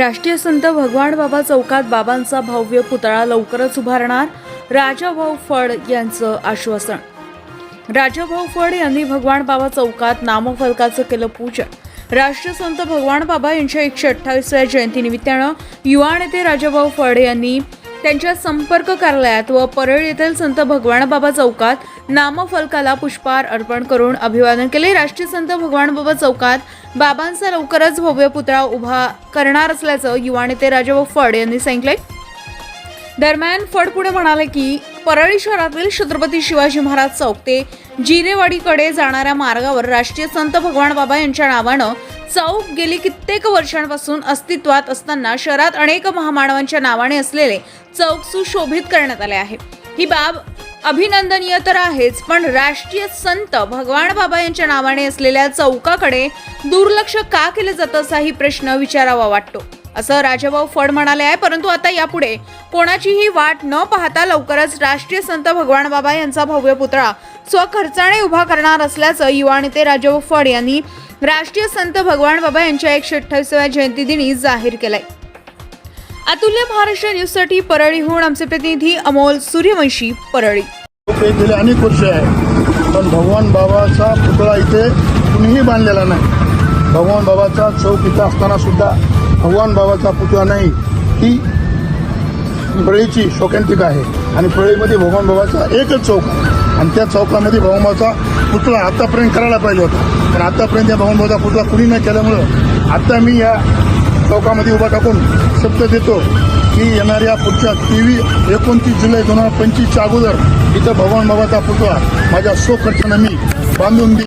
राष्ट्रीय संत भगवान बाबा चौकात बाबांचा भव्य पुतळा लवकरच उभारणार, राजाभाऊ फड यांचं आश्वासन। राजाभाऊ फड यांनी भगवान बाबा चौकात नामफलकाचं केलं पूजन। राष्ट्रीय संत भगवान बाबा यांच्या 128व्या जयंतीनिमित्तानं युवा नेते राजाभाऊ फड यांनी त्यांच्या संपर्क कार्यालयात व परळ येथील संत भगवान बाबा चौकात नामफलकाला पुष्पहार अर्पण करून अभिवादन केले। राष्ट्रीय संत भगवान बाबा चौकात बाबांचा लवकरच भव्य पुतळा उभा करणार असल्याचं युवा नेते राजाभाऊ फड यांनी सांगितले। दरम्यान फड पुढे म्हणाले की परळी शहरातील छत्रपती शिवाजी महाराज चौक ते जिरेवाडीकडे जाणाऱ्या मार्गावर राष्ट्रीय संत भगवान बाबा यांच्या नावानं चौक गेली कित्येक वर्षांपासून अस्तित्वात असताना शहरात अनेक महामानवांच्या नावाने असलेले चौक सुशोभित करण्यात आले आहे। ही बाब अभिनंदनीय तर आहेच, पण राष्ट्रीय संत भगवान बाबा यांच्या नावाने असलेल्या चौकाकडे दुर्लक्ष का केले जातं असाही प्रश्न विचारावा वाटतो, असं राजाभाऊ फड म्हणाले आहे। परंतु आता यापुढे कोणाचीही वाट न पाहता लवकरच राष्ट्रीय संत भगवान बाबा यांचा भव्य पुतळा स्वखर्चाने उभा करणार असल्याचं युवा नेते राजाभाऊ फड यांनी राष्ट्रीय संत भगवान बाबा यांच्या 128व्या जयंती दिनी जाहीर केलंय। अतुल्य महाराष्ट्र न्यूज साठी परळीहून आमचे प्रतिनिधी अमोल सूर्यवंशी, परळी। गेले अनेक वर्ष आहे, पण भगवान बाबाचा पुतळा इथे कुणीही बांधलेला नाही। भगवान बाबाचा चौक इथं असताना सुद्धा भगवान बाबाचा पुतळा नाही। ही परळीची शोकांतिका आहे आणि परळीमध्ये भगवान बाबाचा एकच चौक आहे आणि त्या चौकामध्ये भगवान बाबाचा पुतळा आतापर्यंत करायला पाहिजे होता, पण आतापर्यंत या भगवान बाबाचा पुतळा कुणी नाही केल्यामुळं आता मी या चौकामध्ये उभा टाकून शब्द देतो की येणाऱ्या पुढच्या 29 जुलै 2025च्या अगोदर इथं भगवान बाबाचा पुतळा माझ्या स्वखर्चानं मी बांधून